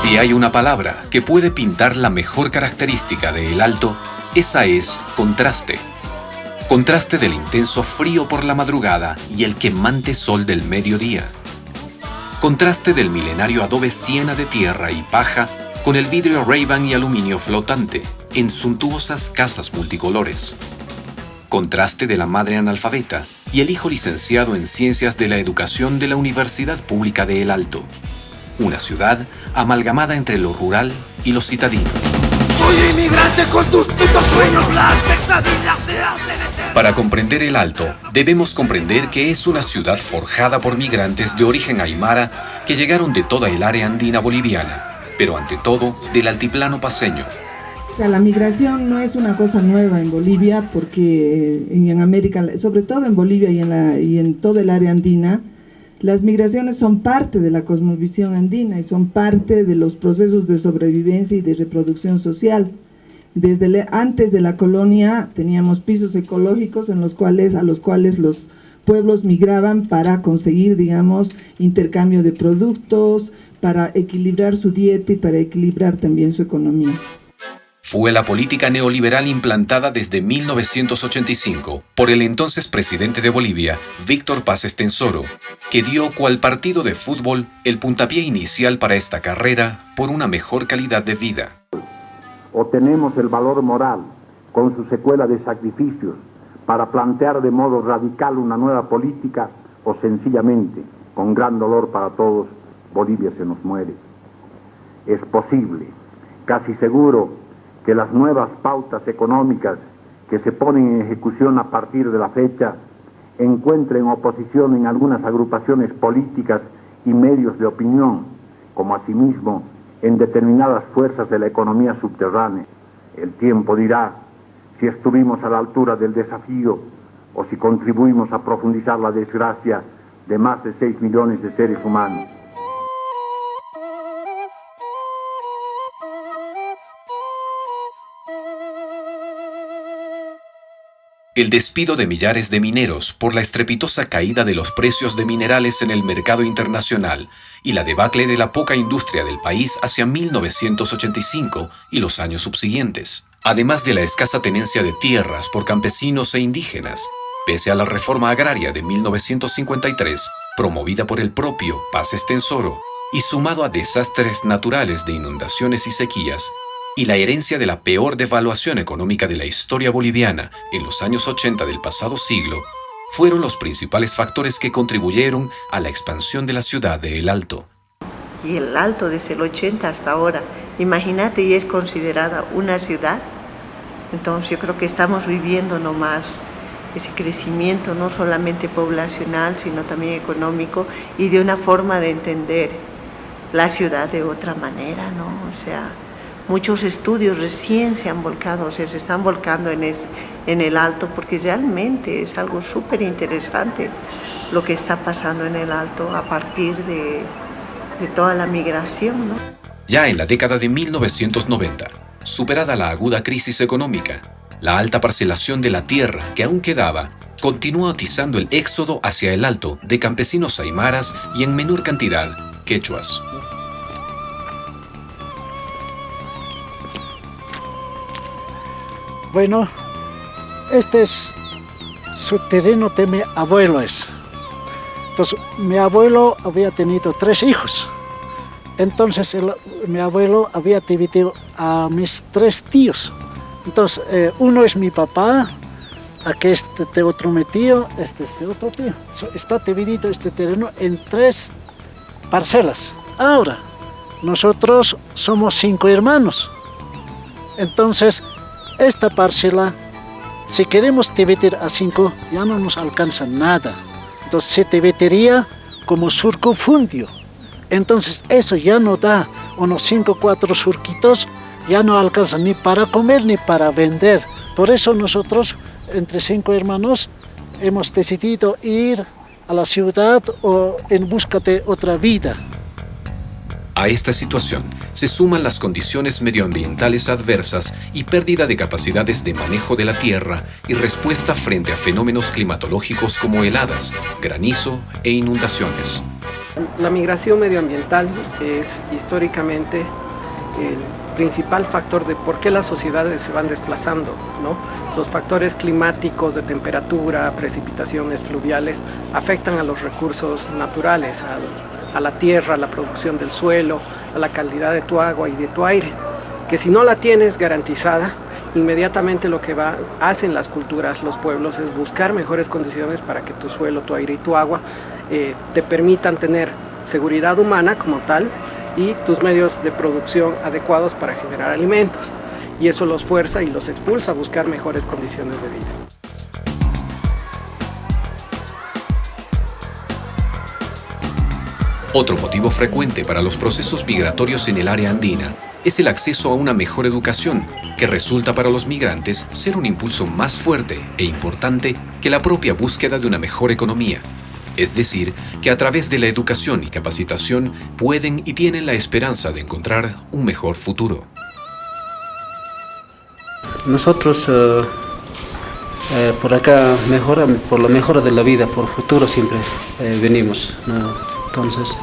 Si hay una palabra que puede pintar la mejor característica de El Alto, esa es contraste. Contraste del intenso frío por la madrugada y el quemante sol del mediodía. Contraste del milenario adobe siena de tierra y paja con el vidrio Ray-Ban y aluminio flotante en suntuosas casas multicolores. Contraste de la madre analfabeta y el hijo licenciado en Ciencias de la Educación de la Universidad Pública de El Alto. Una ciudad amalgamada entre lo rural y lo citadino. Soy inmigrante con tus putos sueños, las pesadillas se hacen eternas. Para comprender El Alto, debemos comprender que es una ciudad forjada por migrantes de origen aymara que llegaron de toda el área andina boliviana, pero ante todo del altiplano paceño. O sea, la migración no es una cosa nueva en Bolivia, porque en América, sobre todo en Bolivia y en todo el área andina, las migraciones son parte de la cosmovisión andina y son parte de los procesos de sobrevivencia y de reproducción social. Antes de la colonia teníamos pisos ecológicos a los cuales los pueblos migraban para conseguir, digamos, intercambio de productos, para equilibrar su dieta y para equilibrar también su economía. Fue la política neoliberal implantada desde 1985 por el entonces presidente de Bolivia, Víctor Paz Estenssoro, que dio cual partido de fútbol el puntapié inicial para esta carrera por una mejor calidad de vida. O tenemos el valor moral, con su secuela de sacrificios, para plantear de modo radical una nueva política, o sencillamente, con gran dolor para todos, Bolivia se nos muere. Es posible, casi seguro, que las nuevas pautas económicas que se ponen en ejecución a partir de la fecha encuentren oposición en algunas agrupaciones políticas y medios de opinión, como asimismo en determinadas fuerzas de la economía subterránea. El tiempo dirá si estuvimos a la altura del desafío o si contribuimos a profundizar la desgracia de más de 6 millones de seres humanos. El despido de millares de mineros por la estrepitosa caída de los precios de minerales en el mercado internacional y la debacle de la poca industria del país hacia 1985 y los años subsiguientes, además de la escasa tenencia de tierras por campesinos e indígenas, pese a la reforma agraria de 1953, promovida por el propio Paz Estenssoro, y sumado a desastres naturales de inundaciones y sequías, y la herencia de la peor devaluación económica de la historia boliviana en los años 80 del pasado siglo, fueron los principales factores que contribuyeron a la expansión de la ciudad de El Alto. Y El Alto desde el 80 hasta ahora, imagínate, y es considerada una ciudad. Entonces yo creo que estamos viviendo nomás ese crecimiento no solamente poblacional, sino también económico y de una forma de entender la ciudad de otra manera, ¿no? O sea, muchos estudios recién se han volcado, o sea, se están volcando en El Alto, porque realmente es algo súper interesante lo que está pasando en El Alto a partir de toda la migración, ¿no? Ya en la década de 1990, superada la aguda crisis económica, la alta parcelación de la tierra que aún quedaba continuó atizando el éxodo hacia El Alto de campesinos aymaras y en menor cantidad quechuas. Bueno, este es su terreno de mi abuelo. Entonces, mi abuelo había tenido 3 hijos. Entonces, mi abuelo había dividido a mis 3 tíos. Entonces, uno es mi papá, aquí este otro mi tío, este otro tío. Está dividido este terreno en 3 parcelas. Ahora, nosotros somos 5 hermanos. Entonces, esta parcela, si queremos dividir a 5, ya no nos alcanza nada. Entonces se dividiría como surco fundio. Entonces eso ya no da unos 5 o 4 surquitos, ya no alcanza ni para comer ni para vender. Por eso nosotros, entre 5 hermanos, hemos decidido ir a la ciudad o en busca de otra vida. A esta situación se suman las condiciones medioambientales adversas y pérdida de capacidades de manejo de la tierra y respuesta frente a fenómenos climatológicos como heladas, granizo e inundaciones. La migración medioambiental es históricamente el principal factor de por qué las sociedades se van desplazando, ¿no? Los factores climáticos de temperatura, precipitaciones fluviales afectan a los recursos naturales, a la tierra, a la producción del suelo, a la calidad de tu agua y de tu aire, que si no la tienes garantizada, inmediatamente lo que hacen las culturas, los pueblos, es buscar mejores condiciones para que tu suelo, tu aire y tu agua te permitan tener seguridad humana como tal y tus medios de producción adecuados para generar alimentos. Y eso los fuerza y los expulsa a buscar mejores condiciones de vida. Otro motivo frecuente para los procesos migratorios en el área andina es el acceso a una mejor educación, que resulta para los migrantes ser un impulso más fuerte e importante que la propia búsqueda de una mejor economía. Es decir, que a través de la educación y capacitación pueden y tienen la esperanza de encontrar un mejor futuro. Nosotros por acá por la mejora de la vida, por futuro siempre venimos, ¿no? Entonces,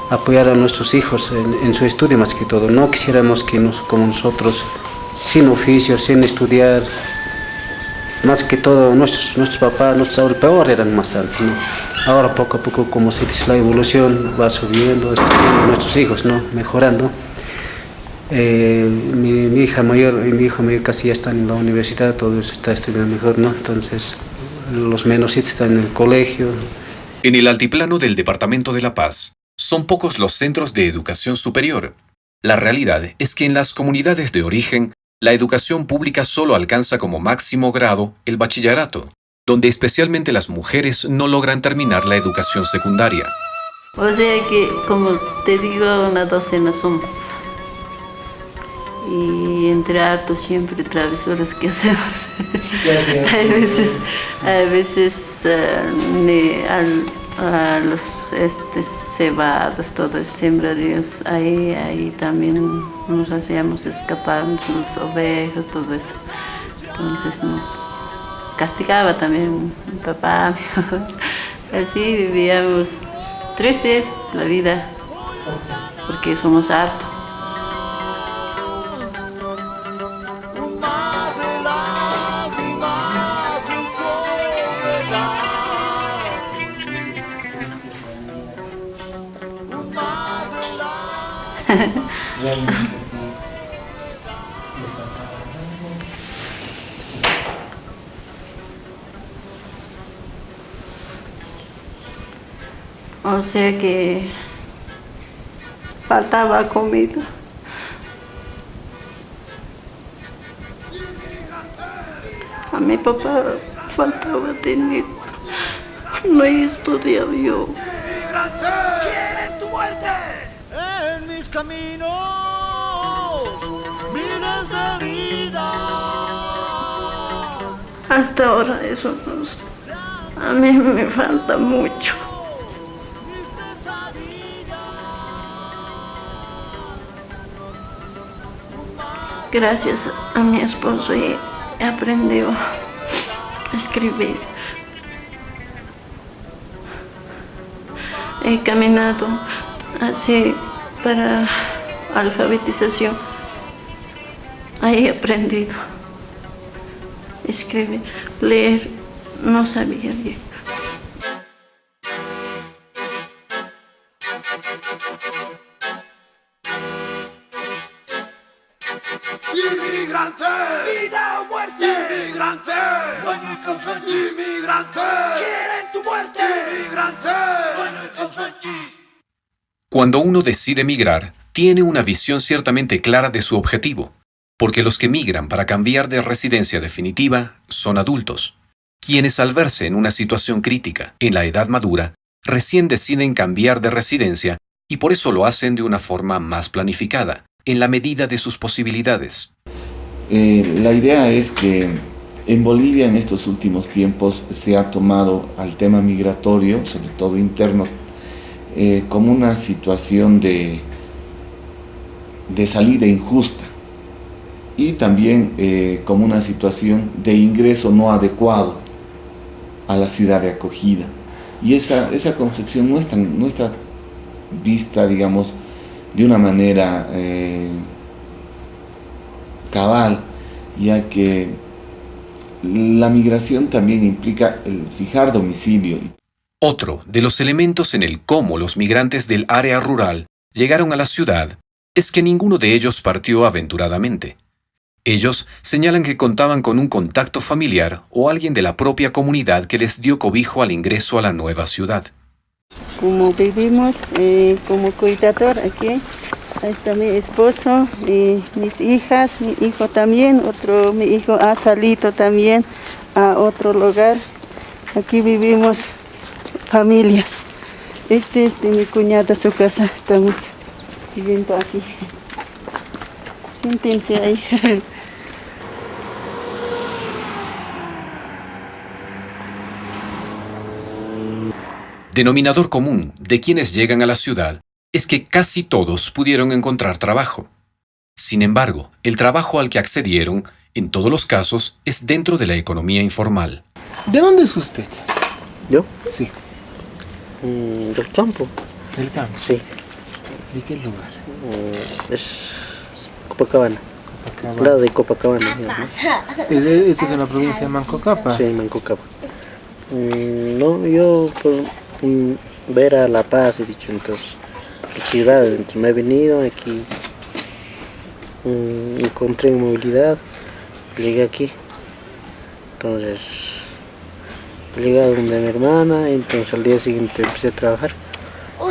apoyar a nuestros hijos en su estudio más que todo. No quisiéramos que como nosotros, sin oficio, sin estudiar, más que todo nuestros papás, nuestros abuelos, peor eran más antes, ¿no? Ahora poco a poco, como se dice, la evolución va subiendo, estudiando nuestros hijos, ¿no? Mejorando. Mi hija mayor y mi hijo mayor casi ya están en la universidad, todos están estudiando mejor, ¿no? Entonces, los menorcitos están en el colegio. En el altiplano del Departamento de La Paz, son pocos los centros de educación superior. La realidad es que en las comunidades de origen, la educación pública solo alcanza como máximo grado el bachillerato, donde especialmente las mujeres no logran terminar la educación secundaria. O sea que, como te digo, una docena somos. Y entre hartos siempre travesuras que hacemos. a veces a los cebados, todos sembradíos, ahí también nos hacíamos escapar, las ovejas, todo eso. Entonces nos castigaba también mi papá. Así vivíamos tristes la vida, porque somos hartos. O sea que faltaba comida. A mi papá faltaba dinero. No he estudiado yo. ¡Quieren tu muerte! En mis caminos, miles de vida. Hasta ahora a mí me falta mucho. Gracias a mi esposo he aprendido a escribir. He caminado así para alfabetización. Ahí he aprendido a escribir, leer, no sabía bien. Y Inmigrante, vida o muerte. Inmigrante, dueño y confetti. Inmigrante, quieren tu muerte. Inmigrante, dueño y confetti. Cuando uno decide migrar, tiene una visión ciertamente clara de su objetivo, porque los que migran para cambiar de residencia definitiva son adultos, quienes al verse en una situación crítica, en la edad madura, recién deciden cambiar de residencia y por eso lo hacen de una forma más planificada, en la medida de sus posibilidades. La idea es que en Bolivia en estos últimos tiempos se ha tomado al tema migratorio, sobre todo interno, como una situación de salida injusta y también como una situación de ingreso no adecuado a la ciudad de acogida. Y esa concepción no está vista, digamos, de una manera cabal, ya que la migración también implica el fijar domicilio. Otro de los elementos en el cómo los migrantes del área rural llegaron a la ciudad es que ninguno de ellos partió aventuradamente. Ellos señalan que contaban con un contacto familiar o alguien de la propia comunidad que les dio cobijo al ingreso a la nueva ciudad. Como vivimos como cuidador aquí, ahí está mi esposo y mis hijas, mi hijo también, mi hijo ha salido también a otro lugar. Aquí vivimos familias. Este es de mi cuñada, su casa, estamos viviendo aquí. Siéntense ahí. Denominador común de quienes llegan a la ciudad es que casi todos pudieron encontrar trabajo. Sin embargo, el trabajo al que accedieron, en todos los casos, es dentro de la economía informal. ¿De dónde es usted? ¿Yo? Sí. Del campo. ¿Del campo? Sí. ¿De qué lugar? Es Copacabana. Lado de Copacabana. ¿Esto es en la provincia de Mancocapa? Sí, Mancocapa. No, yo por ver a La Paz, he dicho, entonces, ciudad, entonces me he venido aquí, encontré movilidad, llegué aquí, entonces llegué a donde mi hermana, entonces al día siguiente empecé a trabajar.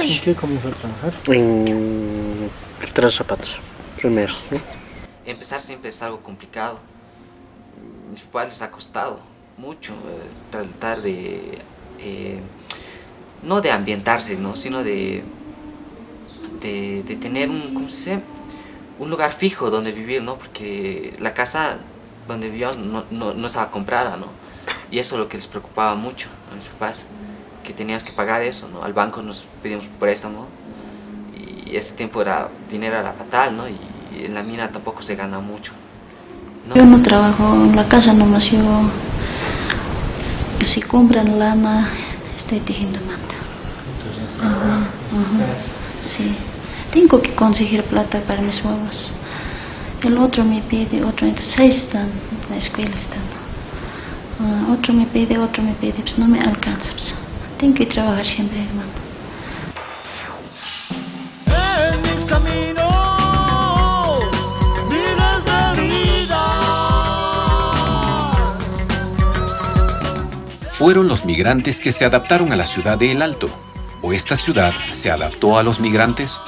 ¿En qué comenzó a trabajar? En tras zapatos, primero, ¿no? Empezar siempre es algo complicado. Mis padres les ha costado mucho tratar de, no de ambientarse, ¿no? Sino de tener un lugar fijo donde vivir, ¿no? Porque la casa donde vivíamos no estaba comprada, ¿no? Y eso es lo que les preocupaba mucho a mis papás, que teníamos que pagar eso, ¿no? Al banco nos pedíamos préstamo y ese tiempo dinero era fatal, ¿no? Y en la mina tampoco se gana mucho, ¿no? Yo no trabajo en la casa nomás, yo si compran lana estoy tejiendo manta. Sí, tengo que conseguir plata para mis huevos. El otro me pide, entonces 6 están en la escuela están. Otro me pide, pues no me alcanza. Pues. Tengo que trabajar siempre, hermano. En mis caminos, miles de vidas. Fueron los migrantes que se adaptaron a la ciudad de El Alto, ¿o esta ciudad se adaptó a los migrantes?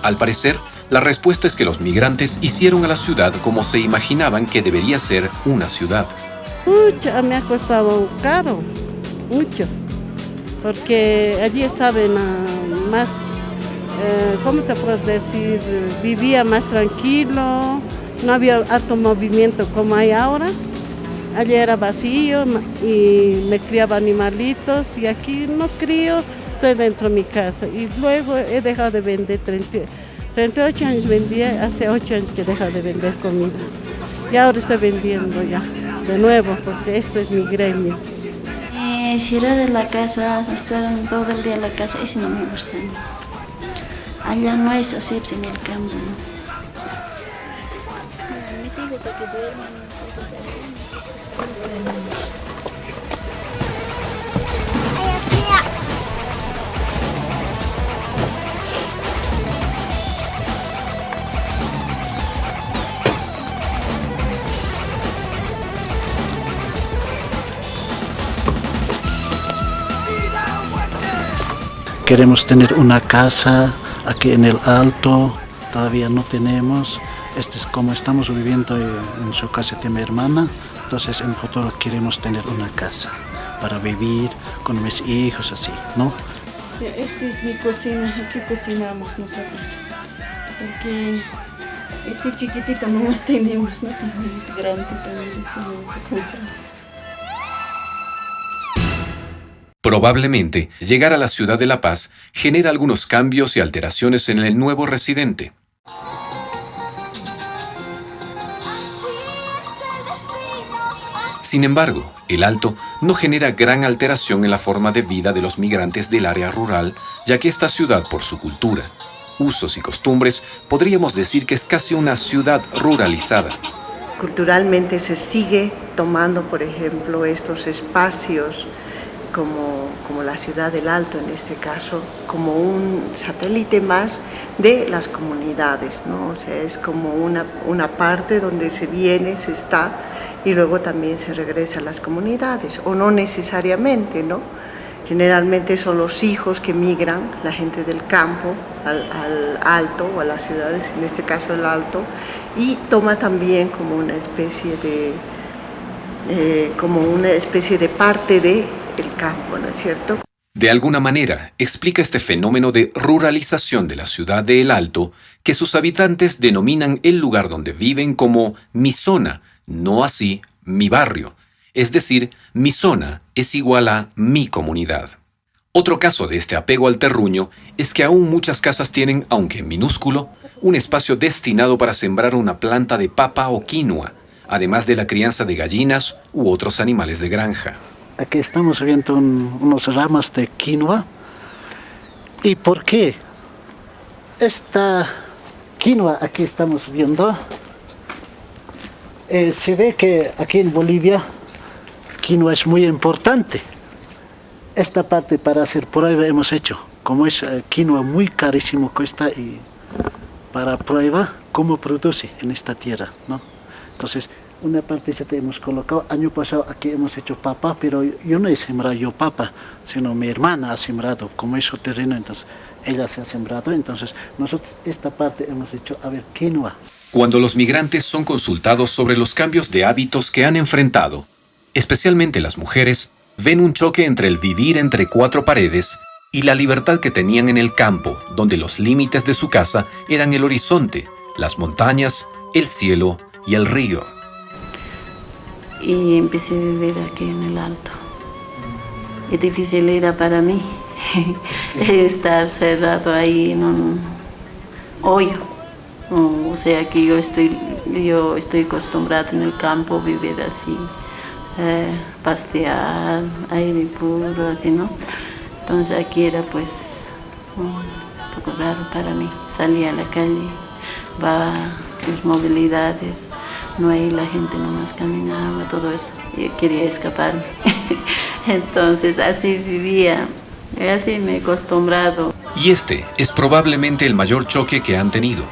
Al parecer, la respuesta es que los migrantes hicieron a la ciudad como se imaginaban que debería ser una ciudad. Mucho, me ha costado caro, mucho, porque allí estaba más, ¿cómo te puedo decir? Vivía más tranquilo, no había alto movimiento como hay ahora. Allí era vacío y me criaba animalitos y aquí no crío, estoy dentro de mi casa. Y luego he dejado de vender, 38 años vendía, hace 8 años que he dejado de vender comida. Y ahora estoy vendiendo ya, de nuevo, porque esto es mi gremio. Cerrar en la casa, estar todo el día en la casa, eso no me gusta. Allá no es así, en el campo, ¿no? Mis hijos aquí duermen, mis hijos aquí. queremos tener una casa aquí en el Alto, todavía no tenemos. Como estamos viviendo en su casa de mi hermana, entonces en el futuro queremos tener una casa para vivir con mis hijos así, ¿no? Esta es mi cocina, aquí cocinamos nosotros, porque ese chiquitito no más tenemos, ¿no? También es grande, también se compra. Probablemente, llegar a la ciudad de La Paz genera algunos cambios y alteraciones en el nuevo residente. Sin embargo, el Alto no genera gran alteración en la forma de vida de los migrantes del área rural, ya que esta ciudad, por su cultura, usos y costumbres, podríamos decir que es casi una ciudad ruralizada. Culturalmente se sigue tomando, por ejemplo, estos espacios como la ciudad del Alto, en este caso, como un satélite más de las comunidades, ¿no? O sea, es como una parte donde se viene, se está, y luego también se regresa a las comunidades, o no necesariamente, ¿no? Generalmente son los hijos que migran, la gente del campo al Alto o a las ciudades, en este caso el Alto, y toma también como una especie de parte del campo, ¿no es cierto? De alguna manera, explica este fenómeno de ruralización de la ciudad de El Alto que sus habitantes denominan el lugar donde viven como mi zona, no así mi barrio. Es decir, mi zona es igual a mi comunidad. Otro caso de este apego al terruño es que aún muchas casas tienen, aunque minúsculo, un espacio destinado para sembrar una planta de papa o quinoa, además de la crianza de gallinas u otros animales de granja. Aquí estamos viendo unos ramas de quinoa. ¿Y por qué? Esta quinoa aquí estamos viendo, se ve que aquí en Bolivia quinoa es muy importante. Esta parte para hacer prueba hemos hecho, como es quinoa muy carísimo cuesta, y para prueba cómo produce en esta tierra, ¿no? Entonces, una parte ya te hemos colocado. Año pasado aquí hemos hecho papa, pero yo no he sembrado yo papa, sino mi hermana ha sembrado, como es su terreno, entonces ella se ha sembrado, entonces nosotros esta parte hemos hecho, quinoa. Cuando los migrantes son consultados sobre los cambios de hábitos que han enfrentado, especialmente las mujeres, ven un choque entre el vivir entre cuatro paredes y la libertad que tenían en el campo, donde los límites de su casa eran el horizonte, las montañas, el cielo y el río. Y empecé a vivir aquí en el Alto. Es difícil era para mí estar cerrado ahí en un hoyo. O sea que yo estoy acostumbrado en el campo, vivir así, pastear, aire puro, así, ¿no? Entonces aquí era pues un poco raro para mí. Salía a la calle, va las movilidades, no hay, la gente nomás caminaba, todo eso. Yo quería escaparme. Entonces así vivía, así me he acostumbrado. Y este es probablemente el mayor choque que han tenido,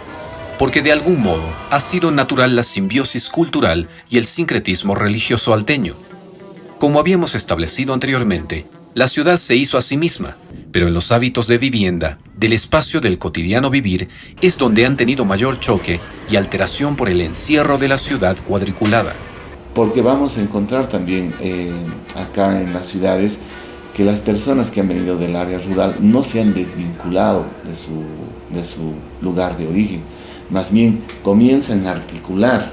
porque de algún modo ha sido natural la simbiosis cultural y el sincretismo religioso alteño. Como habíamos establecido anteriormente, la ciudad se hizo a sí misma, pero en los hábitos de vivienda, del espacio del cotidiano vivir, es donde han tenido mayor choque y alteración por el encierro de la ciudad cuadriculada. Porque vamos a encontrar también acá en las ciudades que las personas que han venido del área rural no se han desvinculado de su lugar de origen, más bien comienzan a articular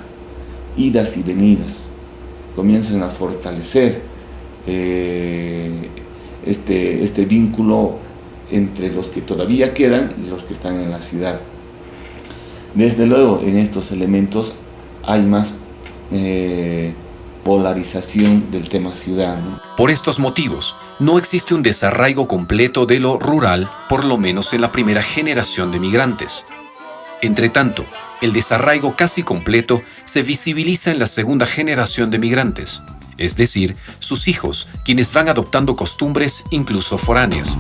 idas y venidas, comienzan a fortalecer este vínculo entre los que todavía quedan y los que están en la ciudad. Desde luego, en estos elementos hay más polarización del tema ciudad, ¿no? Por estos motivos, no existe un desarraigo completo de lo rural, por lo menos en la primera generación de migrantes. Entretanto, el desarraigo casi completo se visibiliza en la segunda generación de migrantes, es decir, sus hijos, quienes van adoptando costumbres incluso foráneas.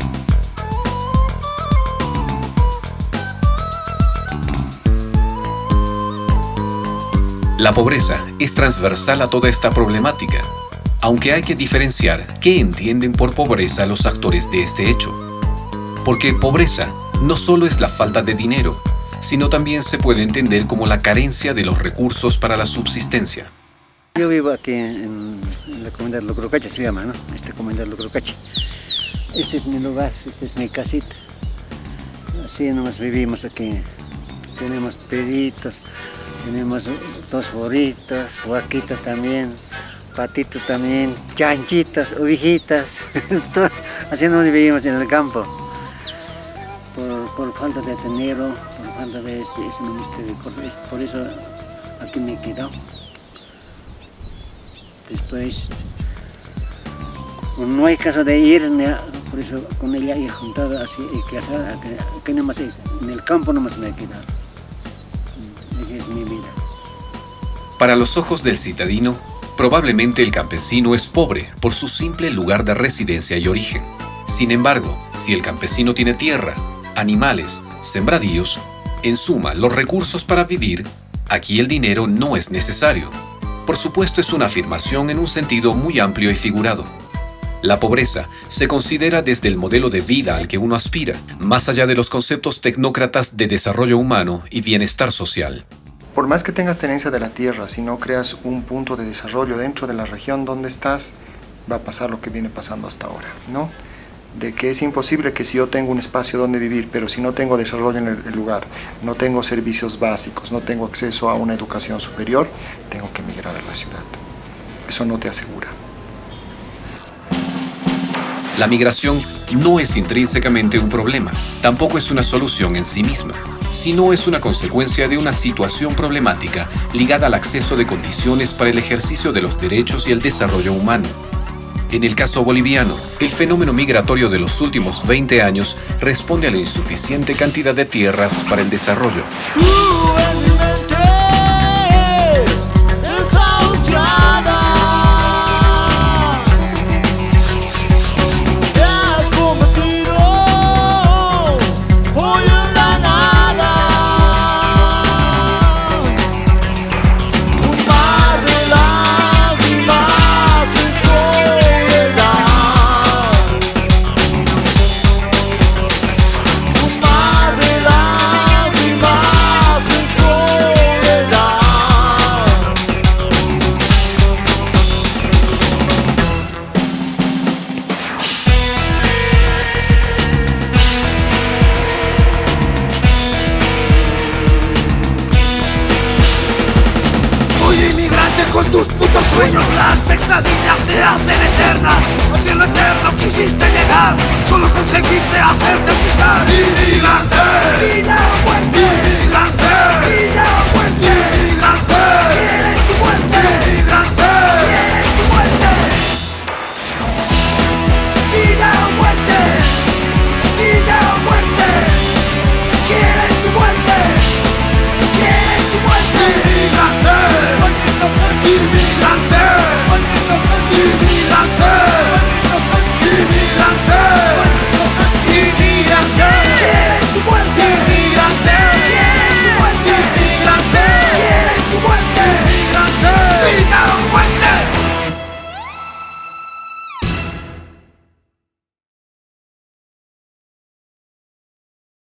La pobreza es transversal a toda esta problemática, aunque hay que diferenciar qué entienden por pobreza los actores de este hecho. porque pobreza no solo es la falta de dinero, sino también se puede entender como la carencia de los recursos para la subsistencia. Yo vivo aquí en la comunidad de Lucrucache, se llama, ¿no? Comunidad de Lucrucache. Este es mi lugar, esta es mi casita. Así nomás vivimos aquí. Tenemos perritos, tenemos 2 burritos, vaquitas también, patitos también, chanchitas, ovejitas. Así nos vivimos en el campo. Por falta de dinero, por falta de ese ministerio, por eso aquí me he quedado. Después, no hay caso de ir, por eso con ella he juntado así, que nomás en el campo nomás me he quedado. Esa es mi vida. Para los ojos del citadino, probablemente el campesino es pobre por su simple lugar de residencia y origen. Sin embargo, si el campesino tiene tierra, animales, sembradíos, en suma, los recursos para vivir, aquí el dinero no es necesario. Por supuesto, es una afirmación en un sentido muy amplio y figurado. La pobreza se considera desde el modelo de vida al que uno aspira, más allá de los conceptos tecnócratas de desarrollo humano y bienestar social. Por más que tengas tenencia de la tierra, si no creas un punto de desarrollo dentro de la región donde estás, va a pasar lo que viene pasando hasta ahora, ¿no? De que es imposible que si yo tengo un espacio donde vivir, pero si no tengo desarrollo en el lugar, no tengo servicios básicos, no tengo acceso a una educación superior, tengo que emigrar a la ciudad. Eso no te asegura. La migración no es intrínsecamente un problema, tampoco es una solución en sí misma, sino es una consecuencia de una situación problemática ligada al acceso de condiciones para el ejercicio de los derechos y el desarrollo humano. En el caso boliviano, el fenómeno migratorio de los últimos 20 años responde a la insuficiente cantidad de tierras para el desarrollo. Con tus putos sueños las pesadillas se hacen eternas. Al cielo eterno quisiste llegar, solo conseguiste hacerte pisar. Inmigrante, vida o muerte. Inmigrante, vida o muerte. Inmigrante, quieren tu muerte. Inmigrante, quieren tu muerte. Vida o muerte. Vida o muerte. Quieren tu muerte. Quieren tu muerte. Inmigrante. Inmigrante.